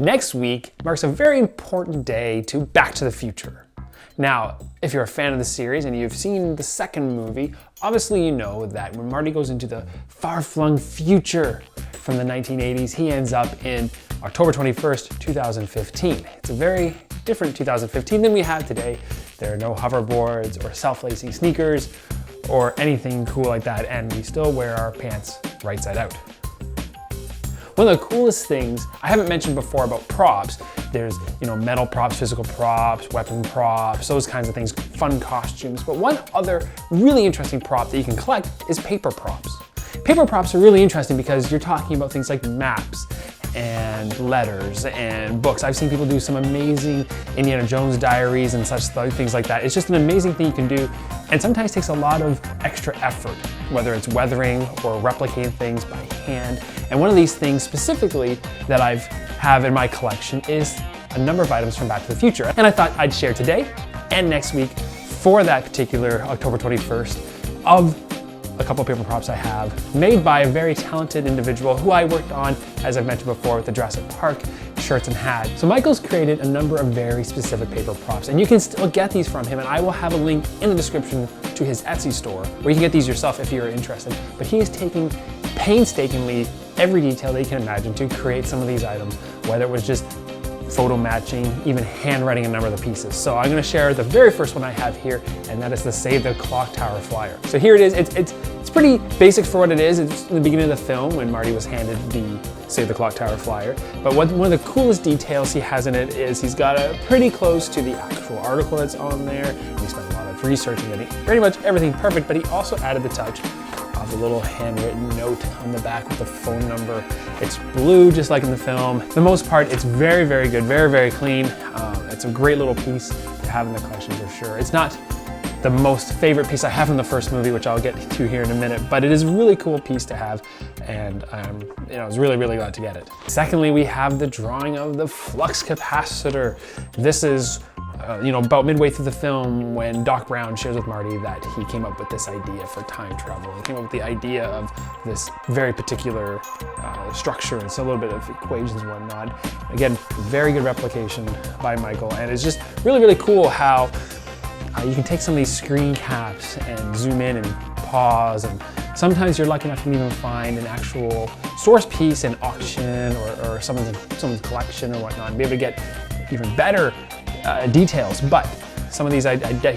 Next week marks a very important day to Back to the Future. Now, if you're a fan of the series and you've seen the second movie, obviously you know that when Marty goes into the far-flung future from the 1980s, he ends up in October 21st, 2015. It's a very different 2015 than we have today. There are no hoverboards or self-lacing sneakers or anything cool like that, and we still wear our pants right side out. One of the coolest things I haven't mentioned before about props, there's metal props, physical props, weapon props, those kinds of things, fun costumes. But one other really interesting prop that you can collect is paper props. Paper props are really interesting because you're talking about things like maps and letters and books. I've seen people do some amazing Indiana Jones diaries and such things like that. It's just an amazing thing you can do, and sometimes takes a lot of extra effort, whether it's weathering or replicating things by hand. And one of these things specifically that I have in my collection is a number of items from Back to the Future. And I thought I'd share today and next week for that particular October 21st of a couple of paper props I have made by a very talented individual who I worked on, as I've mentioned before, with the Jurassic Park shirts and hat. So Michael's created a number of very specific paper props, and you can still get these from him, and I will have a link in the description to his Etsy store where you can get these yourself if you're interested. But he is taking painstakingly every detail that you can imagine to create some of these items, whether it was just photo matching, even handwriting a number of the pieces. So I'm gonna share the very first one I have here, and that is the Save the Clocktower flyer. So here it is. It's pretty basic for what it is. It's in the beginning of the film when Marty was handed the Save the Clocktower flyer. But one of the coolest details he has in it is he's got it pretty close to the actual article that's on there. And he spent a lot of researching it. Pretty much everything perfect, but he also added the touch of a little handwritten note on the back with the phone number. It's blue, just like in the film. For the most part, it's very, very good, very, very clean. It's a great little piece to have in the collection for sure. It's not the most favorite piece I have from the first movie, which I'll get to here in a minute, but it is a really cool piece to have, and I was really, really glad to get it. Secondly, we have the drawing of the Flux capacitor. This is about midway through the film when Doc Brown shares with Marty that he came up with this idea for time travel. He came up with the idea of this very particular structure and so a little bit of equations and whatnot. Again, very good replication by Michael, and it's just really, really cool how you can take some of these screen caps and zoom in and pause, and sometimes you're lucky enough to even find an actual source piece in auction or someone's collection or whatnot, and be able to get even better details. But some of these he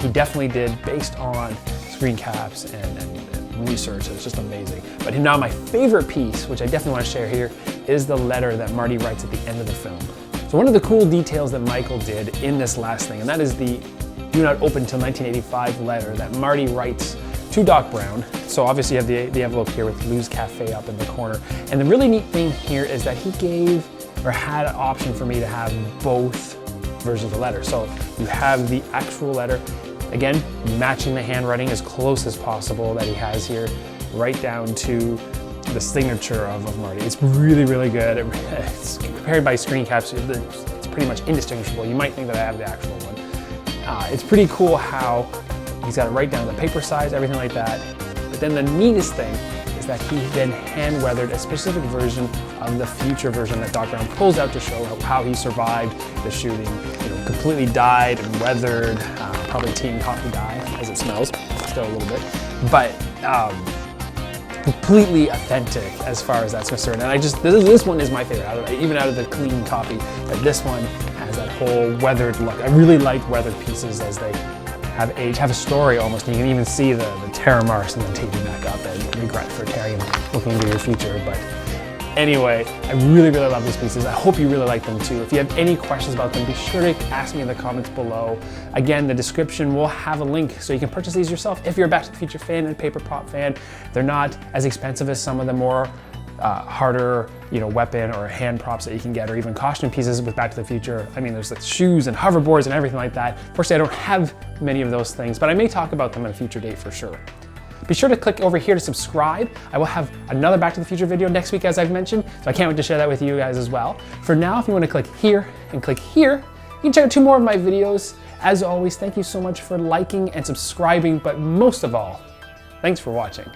definitely did based on screen caps and research. It's just amazing. But now my favorite piece, which I definitely want to share here, is the letter that Marty writes at the end of the film. So one of the cool details that Michael did in this last thing, and that is the do not open till 1985 letter that Marty writes to Doc Brown. So obviously you have the envelope here with Lou's Cafe up in the corner. And the really neat thing here is that he gave or had an option for me to have both versions of the letter. So you have the actual letter, again, matching the handwriting as close as possible that he has here, right down to the signature of Marty. It's really, really good. It's compared by screen caps, it's pretty much indistinguishable. You might think that I have the actual one. It's pretty cool how he's got it right down to the paper size, everything like that. But then the neatest thing is that he then hand weathered a specific version of the future version that Doc Brown pulls out to show how he survived the shooting. Completely dyed and weathered, probably tea and coffee dye as it smells, still a little bit, but completely authentic as far as that's concerned. And this one is my favorite, even out of the clean copy, that this one has that whole weathered look. I really like weathered pieces as they have age, have a story almost. And you can even see the tear marks and then taping back up and regret for tearing and looking into your future. But anyway, I really, really love these pieces. I hope you really like them too. If you have any questions about them, be sure to ask me in the comments below. Again, the description will have a link so you can purchase these yourself if you're a Back to the Future fan and paper prop fan. They're not as expensive as some of the more harder, weapon or hand props that you can get, or even costume pieces with Back to the Future. I mean, there's like shoes and hoverboards and everything like that. Fortunately, I don't have many of those things, but I may talk about them at a future date for sure. Be sure to click over here to subscribe. I will have another Back to the Future video next week, as I've mentioned, so I can't wait to share that with you guys as well. For now, if you want to click here and click here, you can check out 2 more of my videos. As always, thank you so much for liking and subscribing, but most of all, thanks for watching.